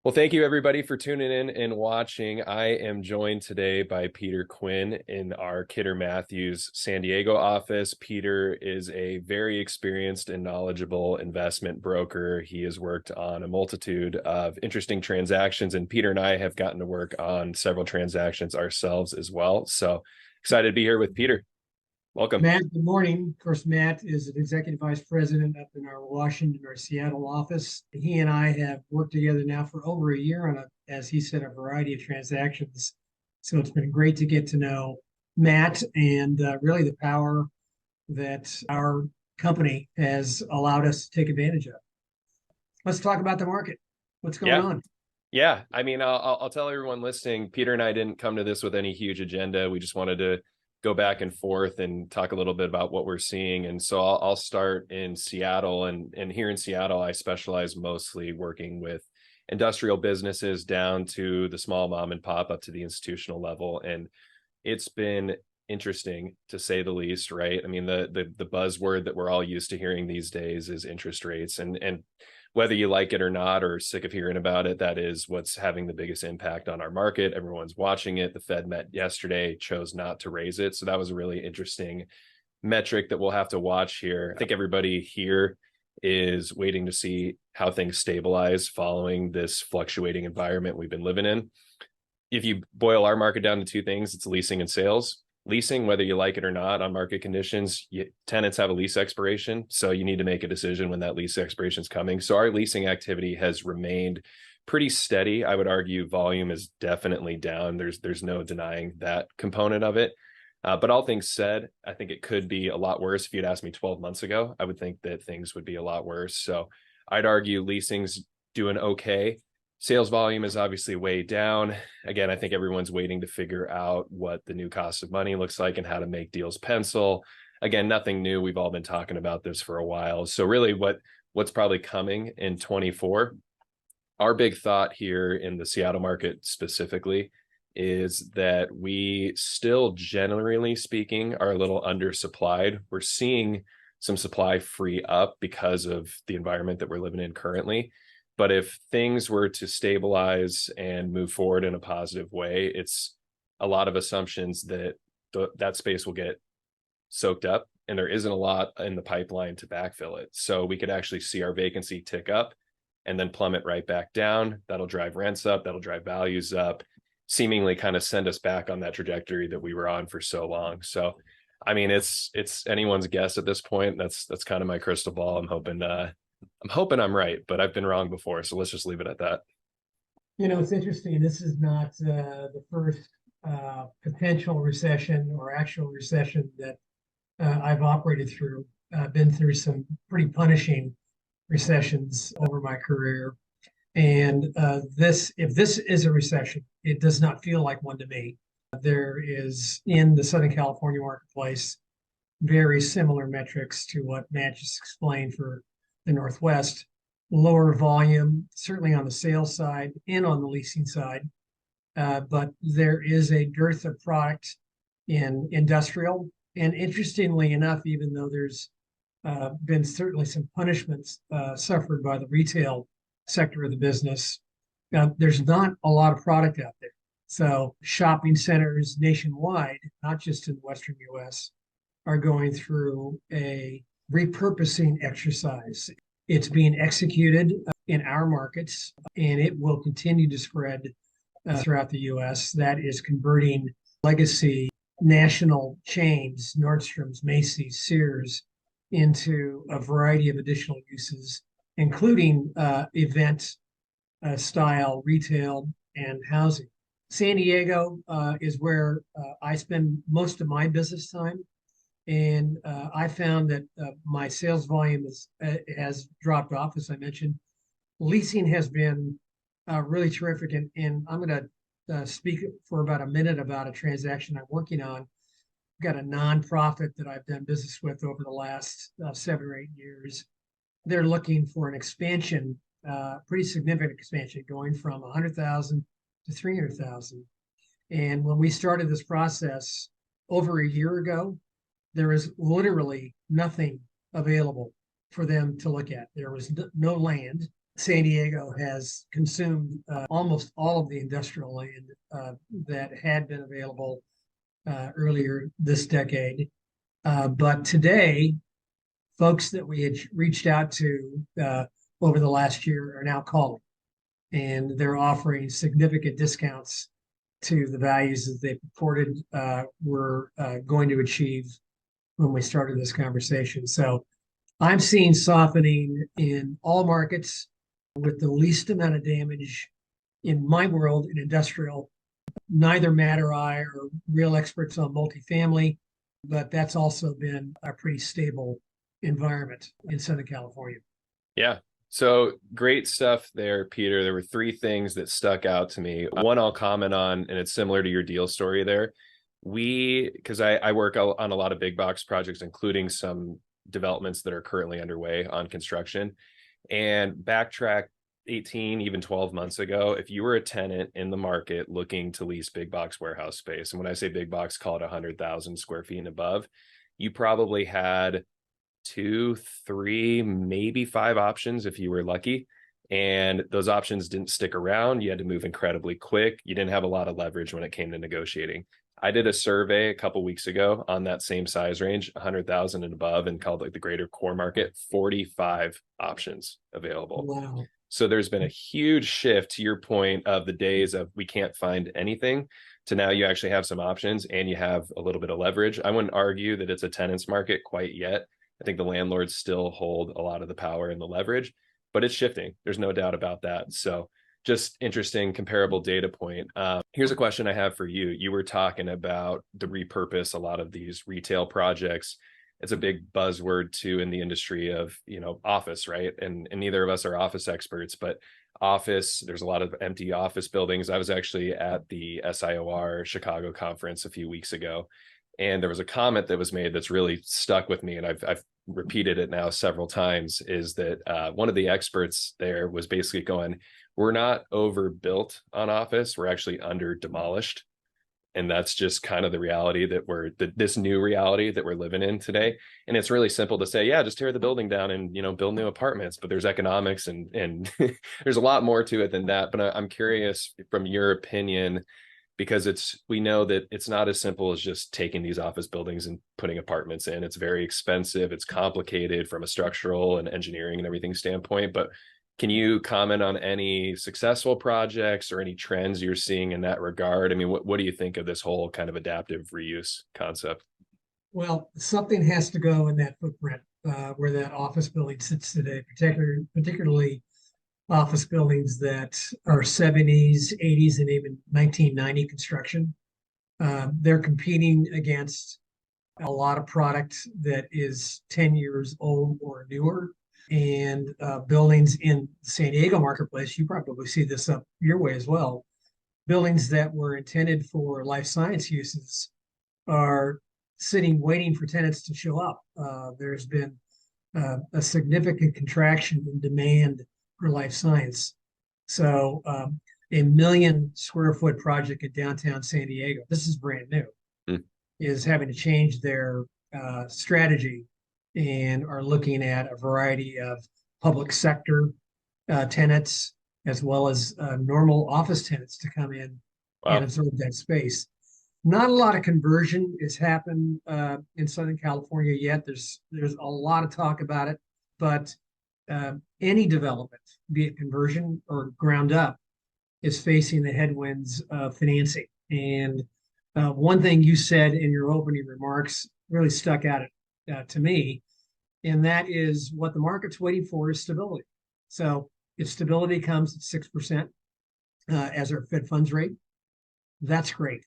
Well, thank you everybody for tuning in and watching. I am joined today by Peter Quinn in our Kidder Mathews San Diego office. Peter is a very experienced and knowledgeable investment broker. He has worked on a multitude of interesting transactions, and Peter and I have gotten to work on several transactions ourselves as well. So excited to be here with Peter. Welcome. Matt, good morning. Of course, Matt is an executive vice president up in our Washington or Seattle office. He and I have worked together now for over a year on, as he said, a variety of transactions. So it's been great to get to know Matt and really the power that our company has allowed us to take advantage of. Let's talk about the market. What's going on? Yeah. I mean, I'll tell everyone listening, Peter and I didn't come to this with any huge agenda. We just wanted to go back and forth and talk a little bit about what we're seeing. And so I'll start in Seattle. And here in Seattle, I specialize mostly working with industrial businesses down to the small mom and pop up to the institutional level. And it's been interesting to say the least, right? I mean, the buzzword that we're all used to hearing these days is interest rates. And whether you like it or not, or sick of hearing about it, that is what's having the biggest impact on our market. Everyone's watching it. The Fed met yesterday, chose not to raise it. So that was a really interesting metric that we'll have to watch here. I think everybody here is waiting to see how things stabilize following this fluctuating environment we've been living in. If you boil our market down to two things, it's leasing and sales. Leasing, whether you like it or not, on market conditions, tenants have a lease expiration. So you need to make a decision when that lease expiration is coming. So our leasing activity has remained pretty steady. I would argue volume is definitely down. There's no denying that component of it. But all things said, I think it could be a lot worse. If you'd asked me 12 months ago, I would think that things would be a lot worse. So I'd argue leasing's doing okay. Sales volume is obviously way down. Again, I think everyone's waiting to figure out what the new cost of money looks like and how to make deals pencil. Again, nothing new. We've all been talking about this for a while. So really what's probably coming in 24, our big thought here in the Seattle market specifically is that we still, generally speaking, are a little undersupplied. We're seeing some supply free up because of the environment that we're living in currently. But if things were to stabilize and move forward in a positive way, it's a lot of assumptions that that space will get soaked up, and there isn't a lot in the pipeline to backfill it. So we could actually see our vacancy tick up and then plummet right back down. That'll drive rents up, that'll drive values up, seemingly kind of send us back on that trajectory that we were on for so long. So, I mean, it's anyone's guess at this point. That's kind of my crystal ball. I'm hoping I'm right, but I've been wrong before. So let's just leave it at that. You know, it's interesting. This is not the first potential recession or actual recession that I've operated through. I've been through some pretty punishing recessions over my career. And if this is a recession, it does not feel like one to me. There is, in the Southern California marketplace, very similar metrics to what Matt just explained for the Northwest. Lower volume, certainly on the sales side and on the leasing side. But there is a dearth of product in industrial. And interestingly enough, even though there's been certainly some punishments suffered by the retail sector of the business, there's not a lot of product out there. So shopping centers nationwide, not just in the Western US, are going through a repurposing exercise. It's being executed in our markets, and it will continue to spread throughout the U.S. That is converting legacy national chains, Nordstrom's, Macy's, Sears, into a variety of additional uses, including event style retail and housing. San Diego is where I spend most of my business time. And I found that my sales volume has dropped off, as I mentioned. Leasing has been really terrific. And I'm going to speak for about a minute about a transaction I'm working on. I've got a nonprofit that I've done business with over the last 7 or 8 years. They're looking for an expansion, pretty significant expansion, going from 100,000 to 300,000. And when we started this process over a year ago, there is literally nothing available for them to look at. There was no land. San Diego has consumed almost all of the industrial land that had been available earlier this decade. But today, folks that we had reached out to over the last year are now calling, and they're offering significant discounts to the values that they purported were going to achieve when we started this conversation. So I'm seeing softening in all markets with the least amount of damage in my world in industrial. Neither Matt or I are real experts on multifamily, but that's also been a pretty stable environment in Southern California. Yeah. So great stuff there, Peter. There were three things that stuck out to me. One I'll comment on, and it's similar to your deal story there. Because I work on a lot of big box projects, including some developments that are currently underway on construction. And backtrack 18, even 12 months ago, if you were a tenant in the market looking to lease big box warehouse space, and when I say big box, call it 100,000 square feet and above, you probably had 2, 3, maybe 5 options if you were lucky. And those options didn't stick around. You had to move incredibly quick. You didn't have a lot of leverage when it came to negotiating. I did a survey a couple weeks ago on that same size range, 100,000 and above, and called like the greater core market, 45 options available. Wow. So there's been a huge shift to your point of the days of we can't find anything to now you actually have some options and you have a little bit of leverage. I wouldn't argue that it's a tenant's market quite yet. I think the landlords still hold a lot of the power and the leverage, but it's shifting. There's no doubt about that. So just interesting comparable data point. Here's a question I have for you. You were talking about the repurpose a lot of these retail projects. It's a big buzzword too in the industry of, office, right? And neither of us are office experts, but office, there's a lot of empty office buildings. I was actually at the SIOR Chicago conference a few weeks ago, and there was a comment that was made that's really stuck with me, and I've repeated it now several times, is that one of the experts there was basically going, we're not overbuilt on office, we're actually under demolished. And that's just kind of the reality that this new reality that we're living in today. And it's really simple to say, yeah, just tear the building down and, build new apartments, but there's economics and there's a lot more to it than that. But I'm curious from your opinion, because we know that it's not as simple as just taking these office buildings and putting apartments in. It's very expensive. It's complicated from a structural and engineering and everything standpoint. But can you comment on any successful projects or any trends you're seeing in that regard? I mean, what do you think of this whole kind of adaptive reuse concept? Well, something has to go in that footprint where that office building sits today, particularly office buildings that are 70s, 80s, and even 1990 construction. They're competing against a lot of product that is 10 years old or newer. And buildings in the San Diego marketplace, you probably see this up your way as well. Buildings that were intended for life science uses are sitting waiting for tenants to show up. There's been a significant contraction in demand for life science. So a 1 million square foot project in downtown San Diego, this is brand new, is having to change their strategy and are looking at a variety of public sector tenants as well as normal office tenants to come in and absorb that space. Not a lot of conversion has happened in Southern California yet. There's a lot of talk about it, but any development, be it conversion or ground up, is facing the headwinds of financing. And one thing you said in your opening remarks really stuck out to me, and that is what the market's waiting for is stability. So if stability comes at 6% as our Fed funds rate, that's great.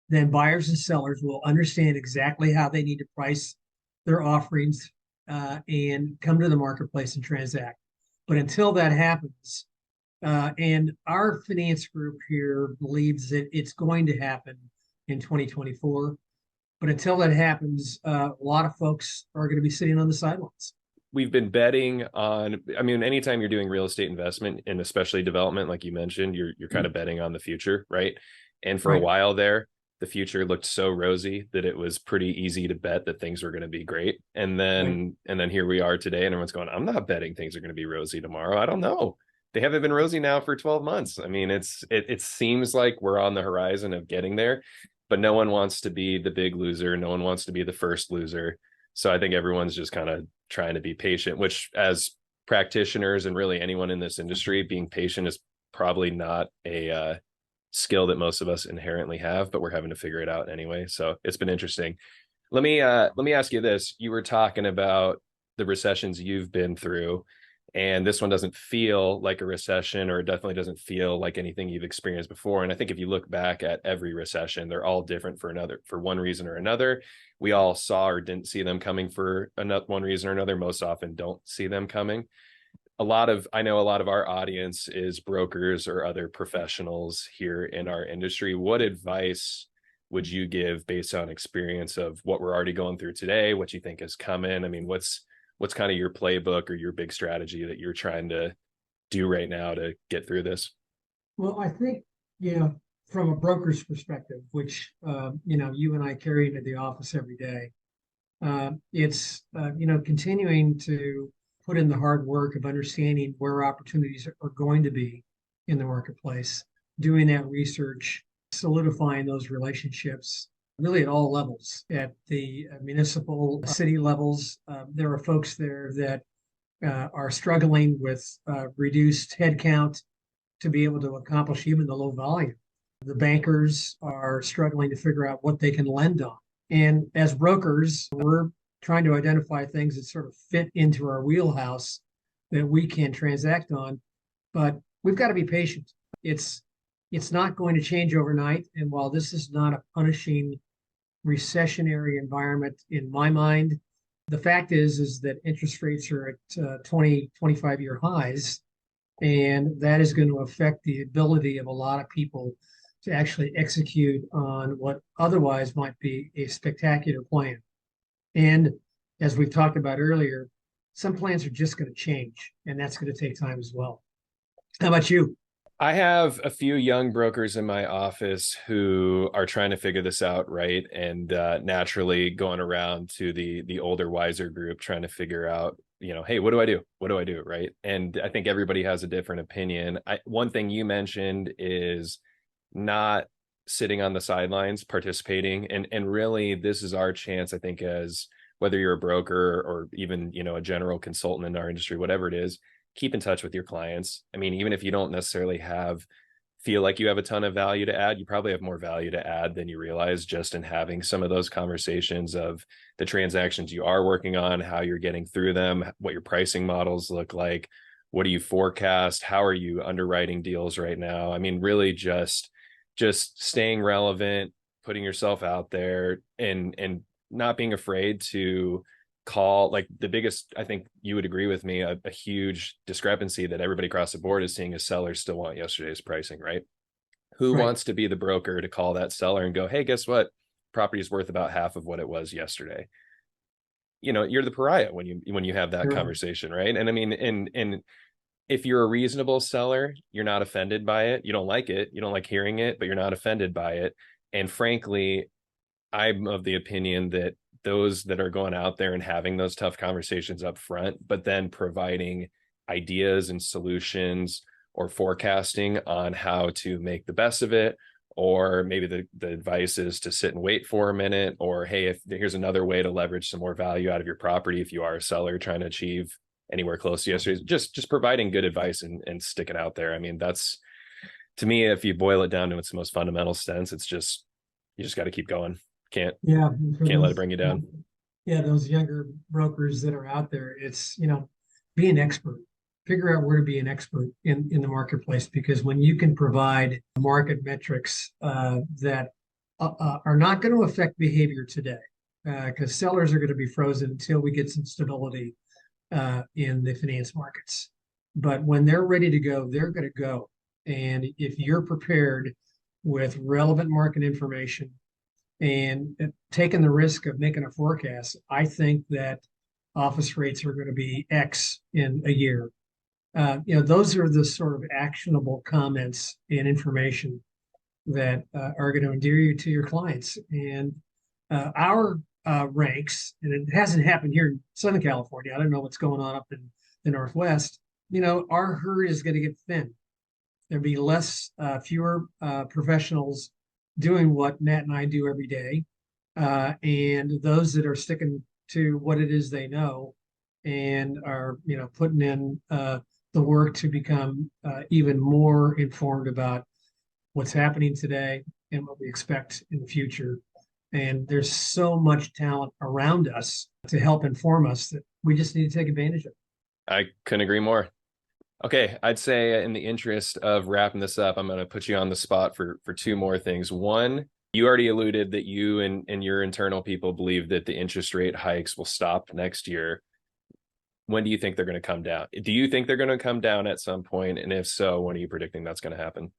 Then buyers and sellers will understand exactly how they need to price their offerings and come to the marketplace and transact. But until that happens, and our finance group here believes that it's going to happen in 2024, but until that happens, a lot of folks are going to be sitting on the sidelines. We've been betting on, anytime you're doing real estate investment and especially development, like you mentioned, you're kind of betting on the future, right? And for a while there, the future looked so rosy that it was pretty easy to bet that things were going to be great. And then here we are today, and everyone's going, I'm not betting things are going to be rosy tomorrow. I don't know. they haven't been rosy now for 12 months. I mean, it seems like we're on the horizon of getting there, but no one wants to be the big loser. No one wants to be the first loser. So I think everyone's just kind of trying to be patient, which as practitioners and really anyone in this industry, being patient is probably not a skill that most of us inherently have, but we're having to figure it out anyway. So it's been interesting. Let me ask you this. You were talking about the recessions you've been through, and this one doesn't feel like a recession, or it definitely doesn't feel like anything you've experienced before. And I think if you look back at every recession, they're all different for one reason or another. We all saw or didn't see them coming for one reason or another. Most often don't see them coming. I know a lot of our audience is brokers or other professionals here in our industry. What advice would you give based on experience of what we're already going through today, what you think is coming? I mean, what's kind of your playbook or your big strategy that you're trying to do right now to get through this? Well, I think, from a broker's perspective, which, you and I carry into the office every day, it's, continuing to put in the hard work of understanding where opportunities are going to be in the marketplace, doing that research, solidifying those relationships really at all levels, at the municipal, city levels. There are folks there that are struggling with reduced headcount to be able to accomplish even the low volume. The bankers are struggling to figure out what they can lend on. And as brokers, we're trying to identify things that sort of fit into our wheelhouse that we can transact on. But we've got to be patient. It's not going to change overnight. And while this is not a punishing recessionary environment in my mind, the fact is that interest rates are at 20, 25-year highs, and that is going to affect the ability of a lot of people to actually execute on what otherwise might be a spectacular plan. And as we've talked about earlier, some plans are just going to change, and that's going to take time as well. How about you? I have a few young brokers in my office who are trying to figure this out, right? And naturally going around to the older, wiser group, trying to figure out, hey, what do I do? What do I do, right? And I think everybody has a different opinion. One thing you mentioned is not sitting on the sidelines, participating, and really, this is our chance. I think as whether you're a broker or even a general consultant in our industry, whatever it is, keep in touch with your clients. I mean, even if you don't necessarily feel like you have a ton of value to add, you probably have more value to add than you realize just in having some of those conversations of the transactions you are working on, how you're getting through them, what your pricing models look like, what do you forecast, how are you underwriting deals right now? I mean, really just staying relevant, putting yourself out there, and not being afraid to call. Like the biggest, I think you would agree with me, a huge discrepancy that everybody across the board is seeing is sellers still want yesterday's pricing, right? Who Right. wants to be the broker to call that seller and go, hey, guess what? Property is worth about half of what it was yesterday. You're the pariah when you have that Right. conversation, right? And I mean, and if you're a reasonable seller, you're not offended by it. You don't like it. You don't like hearing it, but you're not offended by it. And frankly, I'm of the opinion that those that are going out there and having those tough conversations up front, but then providing ideas and solutions or forecasting on how to make the best of it, or maybe the advice is to sit and wait for a minute, or hey, if here's another way to leverage some more value out of your property if you are a seller trying to achieve anywhere close to yesterday, just providing good advice and stick it out there. I mean, that's, to me, if you boil it down to its most fundamental sense, it's just, you just got to keep going. Can't Yeah. For can't let it those, bring you down. those younger brokers that are out there, it's, be an expert. Figure out where to be an expert in the marketplace, because when you can provide market metrics that are not going to affect behavior today, because sellers are going to be frozen until we get some stability in the finance markets. But when they're ready to go, they're going to go. And if you're prepared with relevant market information and taking the risk of making a forecast, I think that office rates are going to be X in a year. Those are the sort of actionable comments and information that are going to endear you to your clients. And our ranks, and it hasn't happened here in Southern California. I don't know what's going on up in the Northwest, our herd is going to get thin. There'll be fewer professionals doing what Matt and I do every day. And those that are sticking to what it is they know and are, putting in the work to become even more informed about what's happening today and what we expect in the future. And there's so much talent around us to help inform us that we just need to take advantage of it. I couldn't agree more. Okay, I'd say in the interest of wrapping this up, I'm going to put you on the spot for two more things. One, you already alluded that you and your internal people believe that the interest rate hikes will stop next year. When do you think they're going to come down? Do you think they're going to come down at some point? And if so, when are you predicting that's going to happen?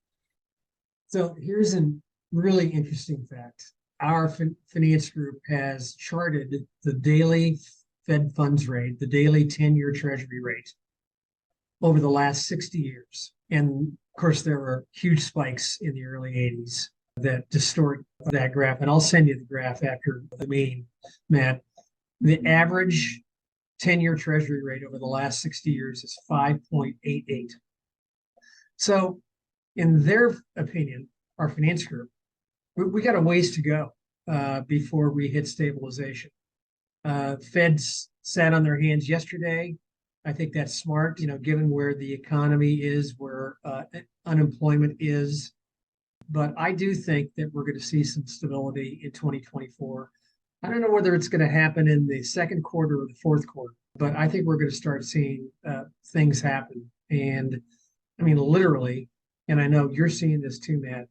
So here's a really interesting fact. Our finance group has charted the daily Fed funds rate, the daily 10-year Treasury rate over the last 60 years. And of course, there were huge spikes in the early 80s that distort that graph. And I'll send you the graph after the meeting, Matt. The average 10-year Treasury rate over the last 60 years is 5.88. So in their opinion, our finance group, we got a ways to go before we hit stabilization. Feds sat on their hands yesterday. I think that's smart, given where the economy is, where unemployment is. But I do think that we're going to see some stability in 2024. I don't know whether it's going to happen in the second quarter or the fourth quarter, but I think we're going to start seeing things happen. And I mean, literally, and I know you're seeing this too, Matt,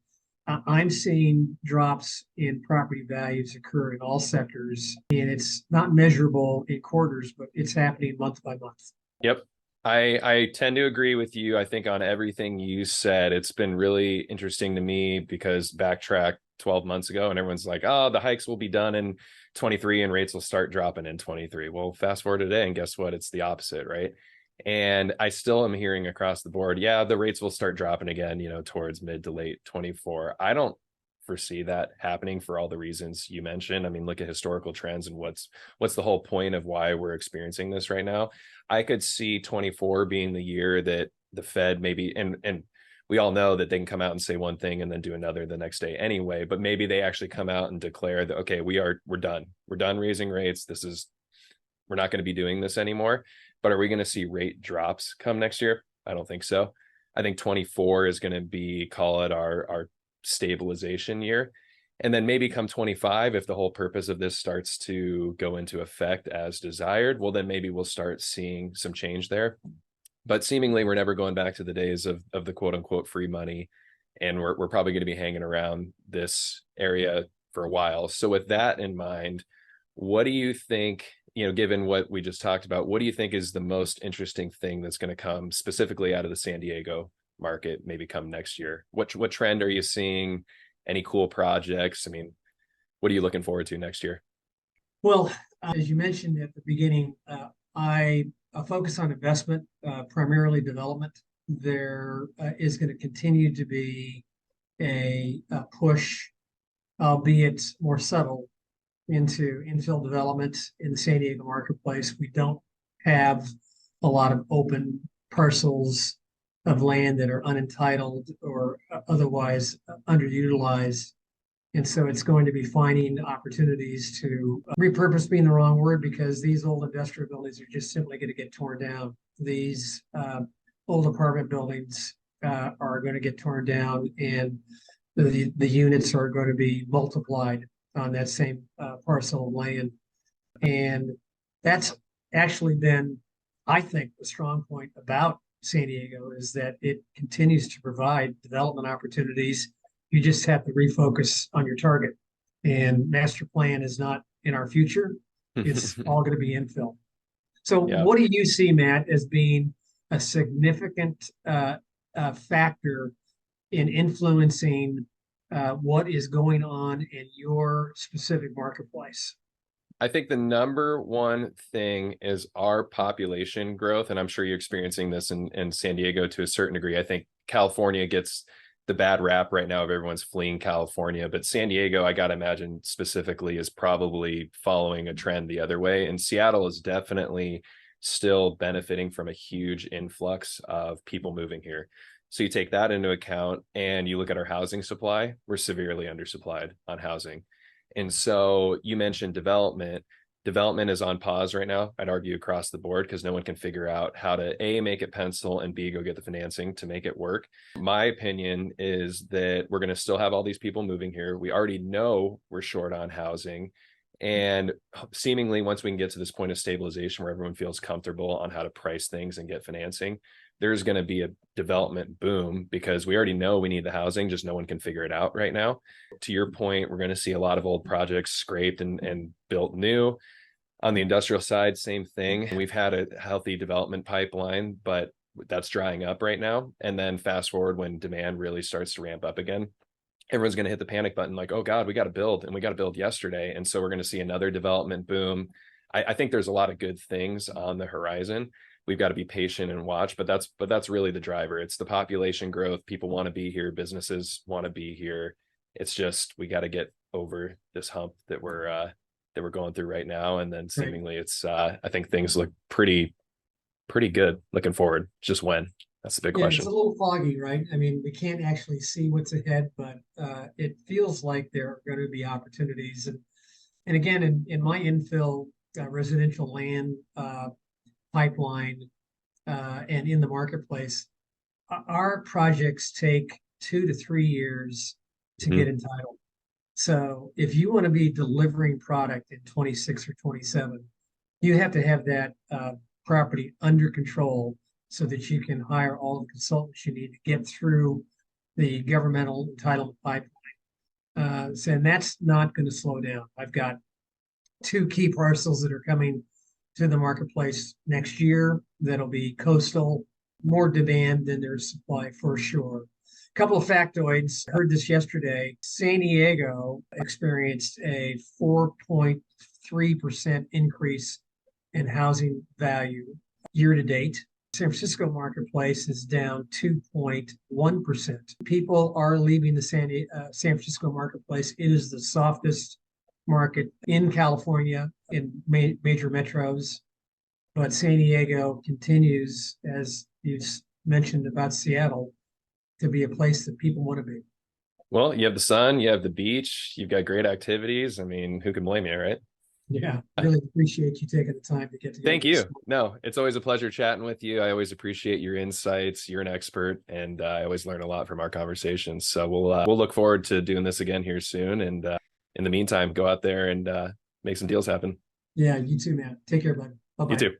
I'm seeing drops in property values occur in all sectors, and it's not measurable in quarters, but it's happening month by month. Yep. I tend to agree with you. I think on everything you said, it's been really interesting to me because backtrack 12 months ago and everyone's like, oh, the hikes will be done in 23 and rates will start dropping in 23. Well, fast forward today and guess what? It's the opposite, right? And I still am hearing across the board, yeah, the rates will start dropping again, towards mid to late 24. I don't foresee that happening for all the reasons you mentioned. I mean, look at historical trends and what's the whole point of why we're experiencing this right now. I could see 24 being the year that the Fed maybe, and we all know that they can come out and say one thing and then do another the next day anyway, but maybe they actually come out and declare that, okay, we're done raising rates. We're not going to be doing this anymore. But are we going to see rate drops come next year? I don't think so. I think 24 is going to be, call it our stabilization year. And then maybe come 25, if the whole purpose of this starts to go into effect as desired, well, then maybe we'll start seeing some change there. But seemingly we're never going back to the days of the quote unquote free money. And we're probably going to be hanging around this area for a while. So with that in mind, what do you think, given what we just talked about, what do you think is the most interesting thing that's going to come specifically out of the San Diego market, maybe come next year? What trend are you seeing? Any cool projects? I mean, what are you looking forward to next year? Well, as you mentioned at the beginning, I focus on investment, primarily development. There is going to continue to be a push, albeit more subtle, into infill development in the San Diego marketplace. We don't have a lot of open parcels of land that are unentitled or otherwise underutilized. And so it's going to be finding opportunities to repurpose, being the wrong word, because these old industrial buildings are just simply going to get torn down. These old apartment buildings are going to get torn down, and the units are going to be multiplied on that same parcel of land. And that's actually been, I think, the strong point about San Diego is that it continues to provide development opportunities. You just have to refocus on your target. And master plan is not in our future. It's all going to be infill. So yeah. What do you see, Matt, as being a significant factor in influencing what is going on in your specific marketplace? I think the number one thing is our population growth. And I'm sure you're experiencing this in San Diego to a certain degree. I think California gets the bad rap right now of everyone's fleeing California, but San Diego, I got to imagine specifically, is probably following a trend the other way. And Seattle is definitely still benefiting from a huge influx of people moving here. So you take that into account and you look at our housing supply, we're severely undersupplied on housing. And so you mentioned development. Development is on pause right now, I'd argue, across the board, because no one can figure out how to A, make it pencil, and B, go get the financing to make it work. My opinion is that we're going to still have all these people moving here. We already know we're short on housing. And seemingly, once we can get to this point of stabilization where everyone feels comfortable on how to price things and get financing, there's going to be a development boom, because we already know we need the housing, just no one can figure it out right now. To your point, we're going to see a lot of old projects scraped and built new. On the industrial side, same thing. We've had a healthy development pipeline, but that's drying up right now. And then fast forward, when demand really starts to ramp up again, everyone's going to hit the panic button, like, oh God, we got to build, and we got to build yesterday. And so we're going to see another development boom. I think there's a lot of good things on the horizon. We've got to be patient and watch, but that's really the driver. It's the population growth. People want to be here. Businesses want to be here. It's just, we got to get over this hump that we're going through right now. And then seemingly it's, I think things look pretty good looking forward. Just when? That's the big question. It's a little foggy, right? I mean, we can't actually see what's ahead, but it feels like there are going to be opportunities. And again, in my infill residential land pipeline and in the marketplace, our projects take 2 to 3 years to get entitled. So if you want to be delivering product in 26 or 27, you have to have that property under control so that you can hire all the consultants you need to get through the governmental entitlement pipeline. And that's not going to slow down. I've got 2 key parcels that are coming to the marketplace next year that'll be coastal, more demand than there's supply for sure. A couple of factoids. I heard this yesterday. San Diego experienced a 4.3% increase in housing value year to date. San Francisco marketplace is down 2.1%. People are leaving the San Francisco marketplace. It is the softest market in California, in major metros. But San Diego continues, as you mentioned about Seattle, to be a place that people want to be. Well, you have the sun, you have the beach, you've got great activities. I mean, who can blame you, right? Yeah, really appreciate you taking the time to get together. Thank you. No, it's always a pleasure chatting with you. I always appreciate your insights. You're an expert, and I always learn a lot from our conversations. So we'll look forward to doing this again here soon. And in the meantime, go out there and make some deals happen. Yeah, you too, man. Take care, bud. Bye-bye. You too.